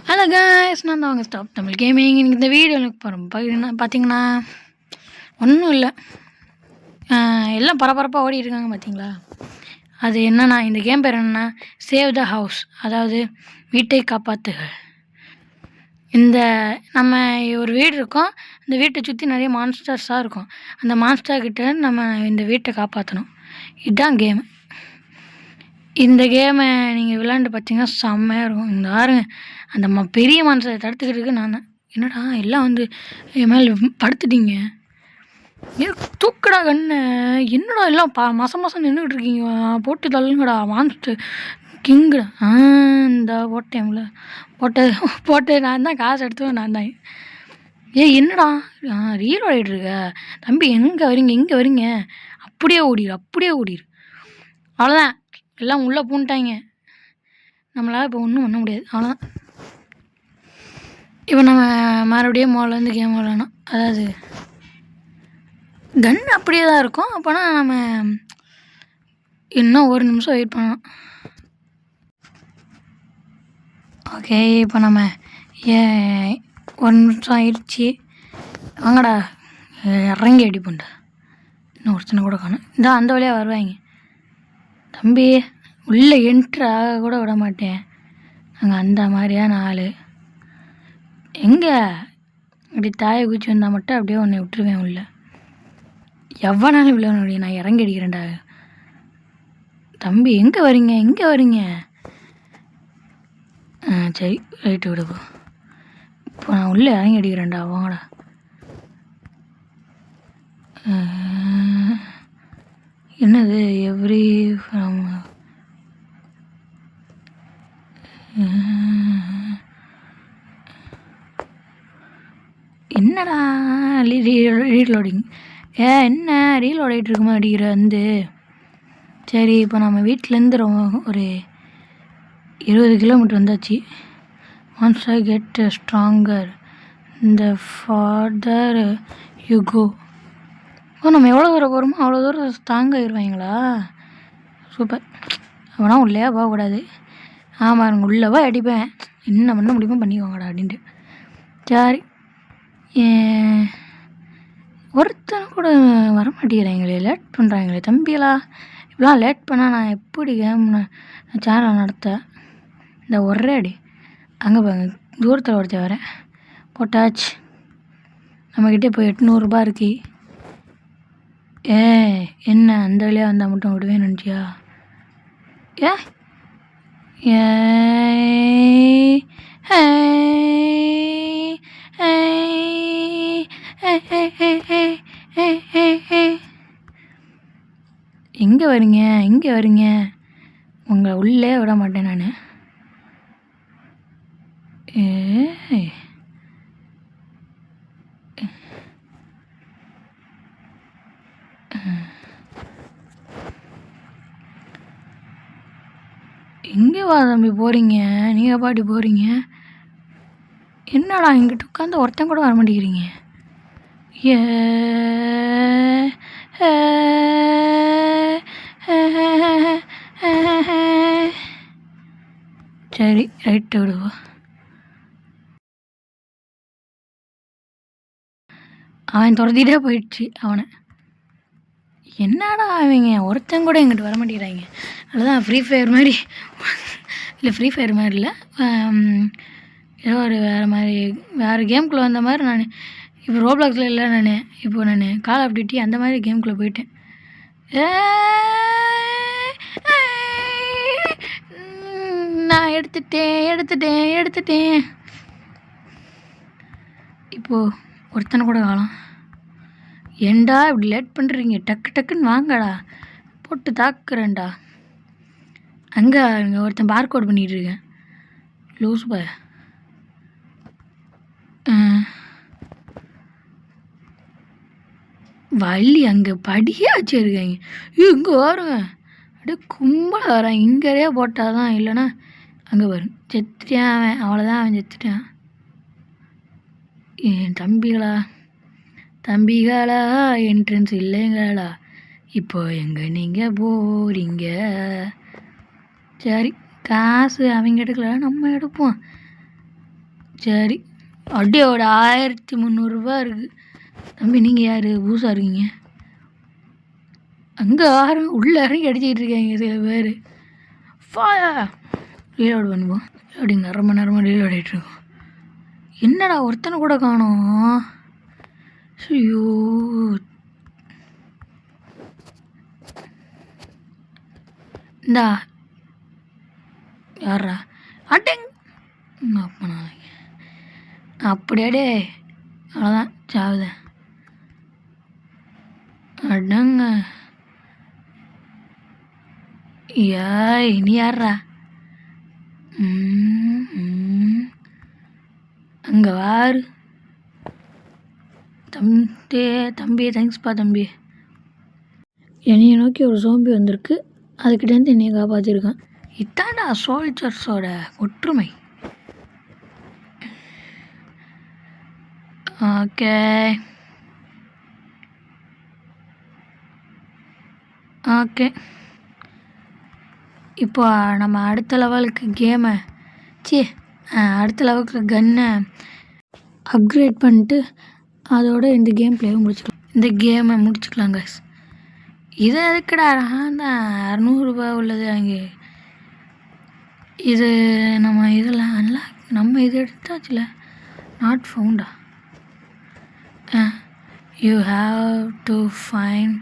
Hello guys, நான் தான் அவங்க ஸ்டாப் தமிழ் கேமிங். இன்னைக்கு இந்த வீடியோ எனக்கு பார்த்தீங்கன்னா ஒன்றும் இல்லை, எல்லாம் பரபரப்பாக ஓடி இருக்காங்க பார்த்தீங்களா. அது என்னன்னா, இந்த கேம் பேர் என்னென்னா சேவ் த ஹவுஸ், அதாவது வீட்டை காப்பாற்றுக. இந்த நம்ம ஒரு வீடு இருக்கும், அந்த வீட்டை சுற்றி நிறைய மான்ஸ்டர்ஸாக இருக்கும். அந்த மான்ஸ்டர்கிட்ட நம்ம இந்த வீட்டை காப்பாற்றணும். இதுதான் கேமு. இந்த கேமை நீங்கள் விளாண்டு பார்த்தீங்கன்னா செம்மையாக இருக்கும். இந்த பாருங்க, அந்த பெரிய மான்ஸ்டரை தடுத்துக்கிறதுக்கு நான் தான். என்னடா எல்லாம் வந்து என் மேலே படுத்துட்டீங்க, ஏன் தூக்கடா கண்ணு, என்னடா எல்லாம் மாதம் நின்றுக்கிட்டு இருக்கீங்க, போட்டு தள்ளுங்கடா மான்ஸ்டர் கிங்குடா. இந்த போட்டேன்ல போட்டு நான் தான் காசு எடுத்து நான் தான். என்னடா ரீல் ஓடிட்டு இருக்க தம்பி, எங்கே வரீங்க அப்படியே ஓடிடு. அவ்வளோதான், எல்லாம் உள்ளே பூண்டாங்க, நம்மளால் இப்போ ஒன்றும் பண்ண முடியாது. அவ்வளோதான். இப்போ நம்ம மறுபடியும் மோலேருந்து கேம் விளாடணும். அதாவது கன் அப்படியே தான் இருக்கும். அப்போனா நம்ம இன்னும் ஒரு நிமிஷம் வெயிட் பண்ணணும். ஓகே, இப்போ நம்ம ஒரு நிமிஷம் ஆயிடுச்சு. வாங்கடா இறங்கி அடி பண்ண. இன்னும் ஒருத்தனை கூட காணும். இந்த அந்த வழியாக வருவாங்க தம்பி, உள்ளே என்ட்ரு ஆக கூட விட மாட்டேன். நாங்கள் அந்த மாதிரியான ஆள். எங்கே அப்படி தாயை குச்சி வந்தால் மட்டும் அப்படியே உன்னை விட்டுருவேன் உள்ள. எவ்வளோனாலும் விழ முடியும், நான் இறங்கி அடிக்கிறேன்டா. தம்பி எங்கே வரீங்க? சரி ரைட்டு விடுப்போ. இப்போ நான் உள்ளே இறங்கி அடிக்கிறேன்டா, வாங்கடா. என்னது எவ்ரி ஃப்ரம் என்னடா ரீலோடிங்? என்ன ரீலோட் ஆகிட்டு இருக்குமா அடிக்கிற வந்து. சரி, இப்போ நம்ம வீட்டிலேருந்து ஒரு 20 கிலோமீட்டர் வந்தாச்சு. ஒன்ஸ் ஐ கெட் ஸ்ட்ராங்கர் இந்த ஃபார்தர் யூ கோ. நம்ம எவ்வளோ தூரம் போகிறோமோ அவ்வளோ தூரம் ஸ்ட்ராங் ஆகிடுவாங்களா? சூப்பர். அவனா உள்ளே போகக்கூடாது. ஆமாம், உள்ளே போய் அடிப்பேன், என்ன பண்ண முடியுமோ பண்ணிக்கோங்கடா அப்படின்ட்டு. சரி, ஒருத்தனை கூட வரமாட்டேங்கிறாங்களே, லேட் பண்ணுறாங்களே தம்பிகளா. இப்படிலாம் லேட் பண்ணால் நான் எப்படி கேம் சேனலை நடத்த? இந்த ஒரே அடி அங்கே பாருங்க, தூரத்தில் ஒருத்த வரேன். போட்டாச்சு. நம்மக்கிட்டே இப்போ 800 ரூபா இருக்கு. என்ன அந்த வழியாக வந்தால் மட்டும் விடுவேன்னு நினச்சியா? எங்கே வரீங்க? உங்களை உள்ளே விட மாட்டேன் நான். எங்கே வா தம்பி போகிறீங்க? நீங்கள் பாட்டி போகிறீங்க, என்னடா இங்கிட்ட உட்காந்து ஒருத்தன் கூட வர மாட்டேங்கிறீங்க? சரி ரைட்டு விடுவோம். அவன் துரத்திட்டே போயிடுச்சு அவனை. என்னடா அவங்க ஒருத்தன் கூட எங்கிட்ட வர மாட்டேங்கிறாங்க. அதுதான் ஃப்ரீ ஃபயர் மாதிரி இல்லை, ஃப்ரீ ஃபயர் மாதிரி இல்லை, ஏதோ ஒரு வேறு கேமுக்குள்ளே வந்த மாதிரி. நான் இப்போ ரோப்ளாக்ஸில் இல்லை, நான் கால் ஆஃப் டியூட்டி அந்த மாதிரி கேமுக்குள்ளே போயிட்டேன். நான் எடுத்துட்டேன். இப்போது ஒருத்தனை கூட காணோம். ஏண்டா இப்படி லேட் பண்ணுறீங்க? டக்குன்னு வாங்கடா, போட்டு தாக்குறேன்டா. அங்கே ஒருத்தன் பார்கோட் பண்ணிகிட்டு இருக்கேன், லூஸ் பாய். வள்ளி அங்கே படியே வச்சுருக்காங்க. இங்கே வருங்க, அப்படியே கும்பலாக வரான். இங்கேயே போட்டால் தான், இல்லைன்னா அங்கே வரும். செத்துட்டான் அவன், அவ்வளோதான், அவன் செத்துட்டான். தம்பிகளா என்ட்ரன்ஸ் இல்லைங்களா? இப்போ எங்கே நீங்கள் போகிறீங்க? சரி, காசு அவங்க எடுக்கல, நம்ம எடுப்போம். சரி அடியோட 1300 இருக்குது. தம்பி நீங்கள் யார் பூசாக இருக்கீங்க? அங்கே யாரும் உள்ளே இறங்கி அடிச்சிக்கிட்டு இருக்காங்க சில பேர். ரீலோட் பண்ணுவோம். அப்படிங்க 1/2 மணி நேரமாக ரீலோட் ஆகிட்டுருக்கோம். என்னடா ஒருத்தனை கூட காணோம். ஐயோ இந்தா யாரா அட்டேங் அப்படியாடே அவ்வளோதான் சாவுதேன். அடங்க ஏய் நீ யாரா? அங்கே வாரு தம்பி தேங்க்ஸ்ப்பா தம்பி. என்னையை நோக்கி ஒரு சோம்பி வந்திருக்கு, அதுக்கிட்டேருந்து என்னையை காப்பாற்றிருக்கான். இதாண்டா சோல்ஜர்ஸோட ஒற்றுமை. ஓகே ஓகே இப்போ நம்ம அடுத்த லெவலுக்கு கேமை அடுத்த லெவலுக்கு கன்னை அப்கிரேட் பண்ணிட்டு அதோட இந்த கேம் பிளேவை முடிச்சுக்கலாம். இந்த கேமை முடிச்சுக்கலாங்க. இதை எதுக்குடா தான் 600 உள்ளது அங்கே. இது நம்ம இதில் நம்ம இது எடுத்தாச்சுல நாட் ஃபவுண்டா. You have to find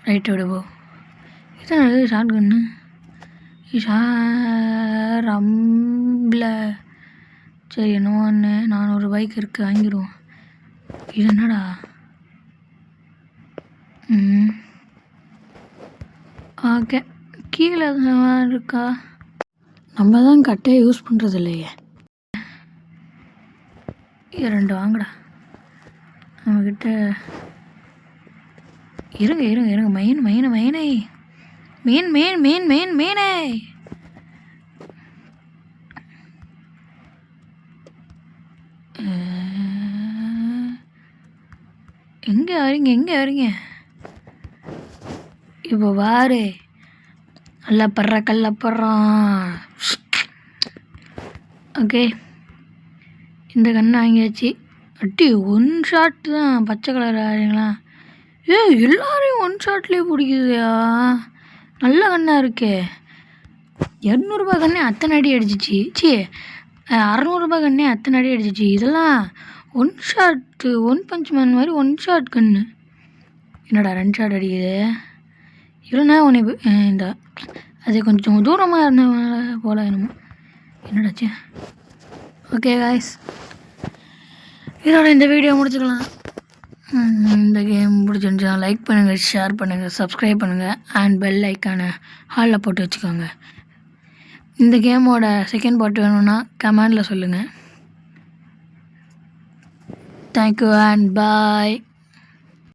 right விடுவோ. இது நல்லது ஷார்ட் கன்னு ரம்பில். சரி என்னவோ ஒன்று 400 பைக் இருக்குது வாங்கிடுவோம். இது என்னடா ஓகே கீழே இருக்கா? நம்ம தான் கட்டையை யூஸ் பண்ணுறது இல்லையே. இது 2 வாங்கடா. நம்மக்கிட்ட இருங்க மெயினை மீனை எங்கே வரீங்க? இப்போ வாரு கல்லப்படுறான். ஓகே இந்த கண்ணை வாங்கியாச்சு. அட்டி 1 ஷாட் தான் பச்சை கலர் ஆறீங்களா? எல்லாரையும் 1 ஷாட்லேயே பிடிக்குதுயா. நல்ல கண்ணாக இருக்கே. 200 கண்ணே அத்தனை அடி அடிச்சிச்சு. 600 கண்ணே அத்தனை அடி அடிச்சிச்சு. இதெல்லாம் 1 ஷாட்டு 1 பஞ்ச் மேன் மாதிரி 1 ஷாட் கண்ணு. என்னடா 2 ஷாட் அடிக்குது? இல்லைண்ணா உன்னை இந்த அது கொஞ்சம் தூரமாக இருந்த போல என்னமோ. என்னடாச்சு? ஓகே காய்ஸ் இதோட இந்த வீடியோ முடிச்சுக்கலாம். இந்த கேம் பிடிச்சிருந்துச்சா லைக் பண்ணுங்கள், ஷேர் பண்ணுங்கள், சப்ஸ்கிரைப் பண்ணுங்கள் அண்ட் பெல் ஐக்கானை ஹாலில் போட்டு வச்சுக்கோங்க. இந்த கேமோட செகண்ட் பார்ட் வேணும்னா கமெண்டில் சொல்லுங்கள். Thank you and bye.